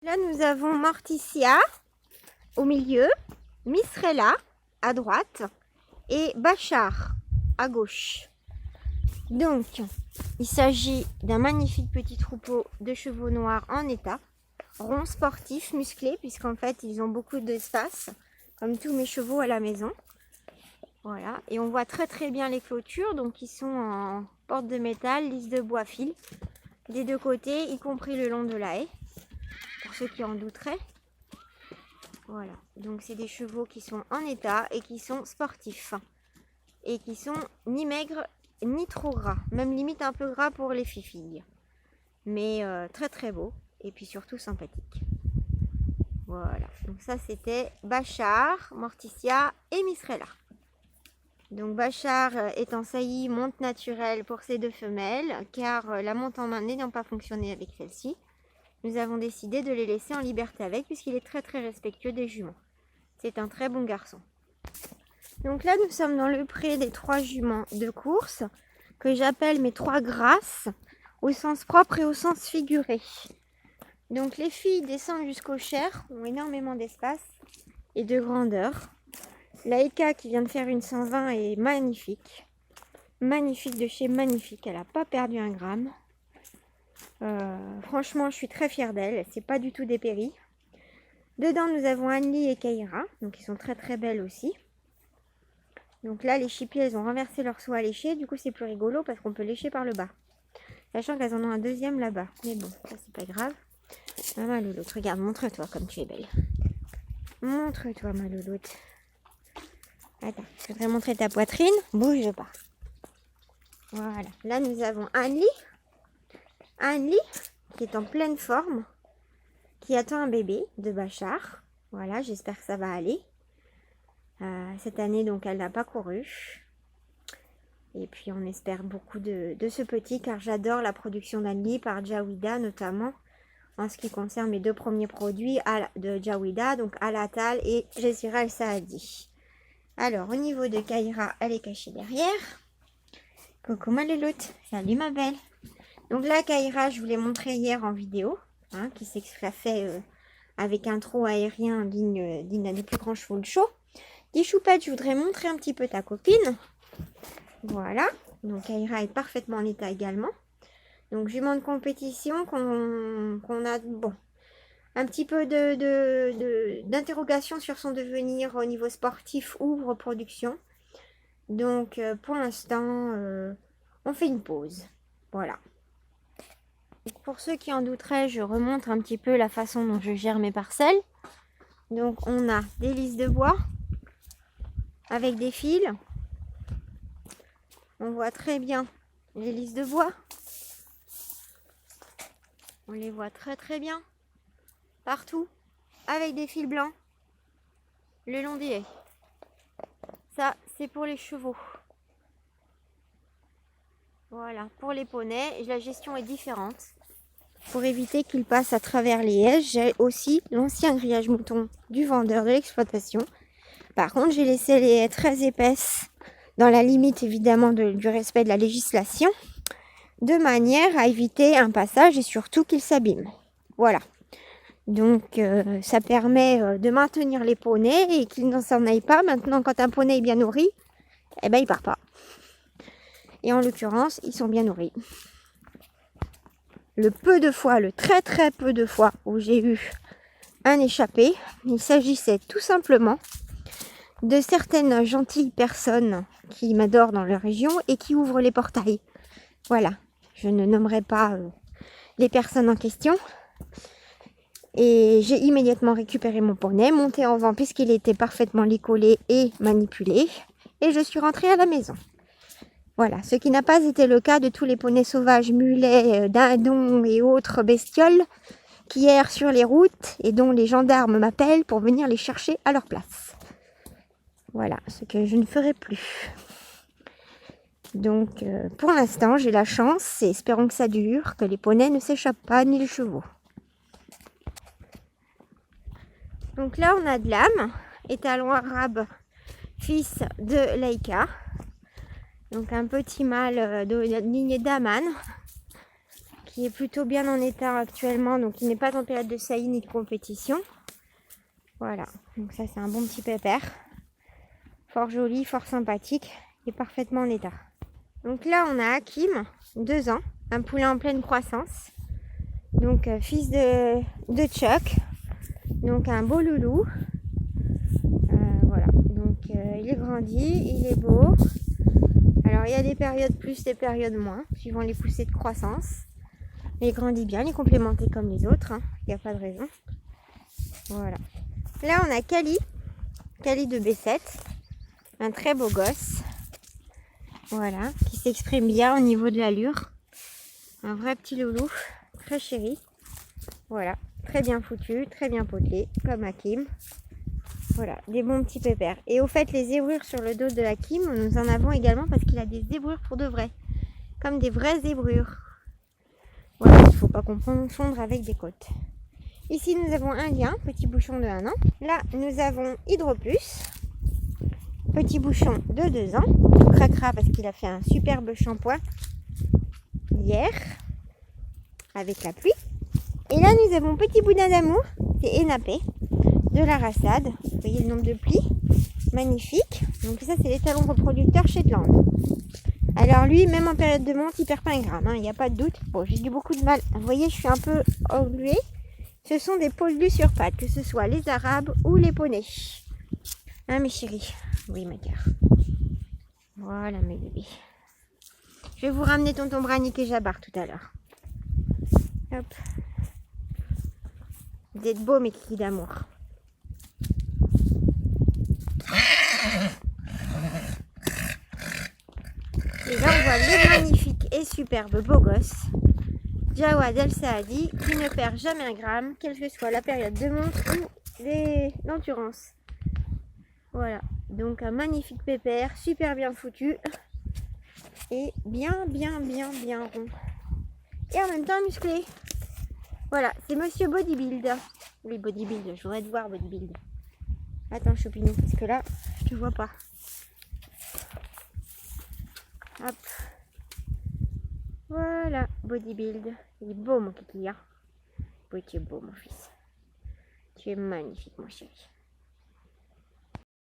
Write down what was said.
Là, nous avons Morticia au milieu, Misrella à droite et Bachar à gauche. Donc, il s'agit d'un magnifique petit troupeau de chevaux noirs en état, ronds, sportifs, musclés, puisqu'en fait, ils ont beaucoup d'espace, comme tous mes chevaux à la maison. Voilà, et on voit très très bien les clôtures, donc ils sont en porte de métal, lisse de bois fil, des deux côtés, y compris le long de la haie, pour ceux qui en douteraient. Voilà, donc c'est des chevaux qui sont en état et qui sont sportifs, et qui sont ni maigres ni trop gras, même limite un peu gras pour les filles, mais très très beau, et puis surtout sympathique. Voilà, donc ça c'était Bachar, Morticia et Misrella. Donc Bachar est en saillie monte naturelle pour ces deux femelles, car la monte en main n'ayant pas fonctionné avec celle-ci, nous avons décidé de les laisser en liberté avec, puisqu'il est très très respectueux des juments. C'est un très bon garçon. Donc là, nous sommes dans le pré des 3 juments de course, que j'appelle mes 3 grâces, au sens propre et au sens figuré. Donc les filles descendent jusqu'au cher, ont énormément d'espace et de grandeur. La Eka qui vient de faire une 120 est magnifique. Magnifique de chez magnifique, elle n'a pas perdu un gramme. Franchement, je suis très fière d'elle, c'est pas du tout dépéri. Dedans, nous avons Annie et Kaira, donc ils sont très très belles aussi. Donc là, les chippies, elles ont renversé leur seau à lécher, du coup c'est plus rigolo parce qu'on peut lécher par le bas. Sachant qu'elles en ont un deuxième là-bas, mais bon, ça c'est pas grave. Ah, ma louloute, regarde, montre-toi comme tu es belle. Montre-toi, ma louloute. Attends, je voudrais montrer ta poitrine, bouge pas. Voilà, là nous avons Annie, qui est en pleine forme, qui attend un bébé de Bachar. Voilà, j'espère que ça va aller. Cette année, donc, elle n'a pas couru. Et puis, on espère beaucoup de ce petit, car j'adore la production d'Annie par Jawida, notamment en ce qui concerne mes 2 premiers produits de Jawida, donc Alatal et Jessira El Saadi. Alors, au niveau de Kaira, elle est cachée derrière. Coucou ma louloute, salut ma belle. Donc là, Kaira, je vous l'ai montré hier en vidéo, qui s'extrafait avec un trot aérien digne d'un des plus grands chevaux de show. Dis choupette, je voudrais montrer un petit peu ta copine. Voilà, donc Kaira est parfaitement en état également. Donc jument de compétition qu'on a, bon, un petit peu d'interrogation sur son devenir au niveau sportif ou reproduction. Donc pour l'instant, on fait une pause. Voilà. Pour ceux qui en douteraient, je remonte un petit peu la façon dont je gère mes parcelles. Donc on a des lisses de bois avec des fils. On voit très bien les lisses de bois. On les voit très très bien. Partout. Avec des fils blancs. Le long des haies. Ça, c'est pour les chevaux. Voilà. Pour les poneys, la gestion est différente. Pour éviter qu'ils passent à travers les haies, j'ai aussi l'ancien grillage mouton du vendeur de l'exploitation. Par contre, j'ai laissé les haies très épaisses, dans la limite évidemment du respect de la législation, de manière à éviter un passage et surtout qu'ils s'abîment. Voilà. Donc ça permet de maintenir les poneys et qu'ils n'en s'en aillent pas. Maintenant, quand un poney est bien nourri, eh ben il part pas. Et en l'occurrence, ils sont bien nourris. Le très très peu de fois où j'ai eu un échappé, il s'agissait tout simplement de certaines gentilles personnes qui m'adorent dans leur région et qui ouvrent les portails. Voilà, je ne nommerai pas les personnes en question. Et j'ai immédiatement récupéré mon poney, monté en vent puisqu'il était parfaitement licolé et manipulé. Et je suis rentrée à la maison. Voilà, ce qui n'a pas été le cas de tous les poneys sauvages, mulets, dindons et autres bestioles qui errent sur les routes et dont les gendarmes m'appellent pour venir les chercher à leur place. Voilà, ce que je ne ferai plus. Donc, pour l'instant, j'ai la chance, et espérons que ça dure, que les poneys ne s'échappent pas, ni les chevaux. Donc là, on a de l'âme, étalon arabe, fils de Laïka. Donc un petit mâle de lignée d'Aman, qui est plutôt bien en état actuellement, donc il n'est pas en période de saillie ni de compétition. Voilà, donc ça c'est un bon petit pépère. Fort joli, fort sympathique, il est parfaitement en état. Donc là on a Hakim, 2 ans, un poulet en pleine croissance. Donc fils de Chuck, donc un beau loulou. Voilà, donc il est grandi, il est beau. Alors il y a des périodes plus, des périodes moins, suivant les poussées de croissance. Mais il grandit bien, il est complémenté comme les autres, hein. Il n'y a pas de raison. Voilà. Là on a Kali de B7, un très beau gosse. Voilà, qui s'exprime bien au niveau de l'allure. Un vrai petit loulou, très chéri. Voilà, très bien foutu, très bien potelé, comme Hakim. Voilà, des bons petits pépères. Et au fait, les zébrures sur le dos de Hakim, nous en avons également parce qu'il a des zébrures pour de vrai. Comme des vraies zébrures. Voilà, il ne faut pas confondre avec des côtes. Ici, nous avons un lien, petit bouchon de 1 an. Là, nous avons Hydroplus, petit bouchon de 2 ans. Tout craquera parce qu'il a fait un superbe shampoing hier, avec la pluie. Et là, nous avons petit boudin d'amour, c'est Enapé, de la raçade. Vous voyez le nombre de plis, magnifique. Donc ça, c'est les talons reproducteurs Shetland. Alors lui, même en période de monte, il perd pas 1 gramme, hein, il n'y a pas de doute. Bon, j'ai eu beaucoup de mal. Vous voyez, je suis un peu engluée. Ce sont des poilus sur pattes, que ce soit les arabes ou les poneys. Hein, mes chéris? Oui, ma cœur. Voilà, mes bébés. Je vais vous ramener tonton Branique et Jabbar tout à l'heure. Hop. Vous êtes beaux, mes kikis d'amour. Et là, on voit les magnifiques et superbes beaux gosses. Jawad El Saadi, qui ne perd jamais 1 gramme, quelle que soit la période de monte ou d'endurance. Voilà, donc un magnifique pépère, super bien foutu. Et bien rond. Et en même temps musclé. Voilà, c'est monsieur Bodybuild. Oui, Bodybuild, je voudrais te voir, Bodybuild. Attends, Choupinou, parce que là, je te vois pas. Hop. Voilà, Bodybuild. Il est beau, mon kiki. Hein. Oui, tu es beau, mon fils. Tu es magnifique, mon chéri.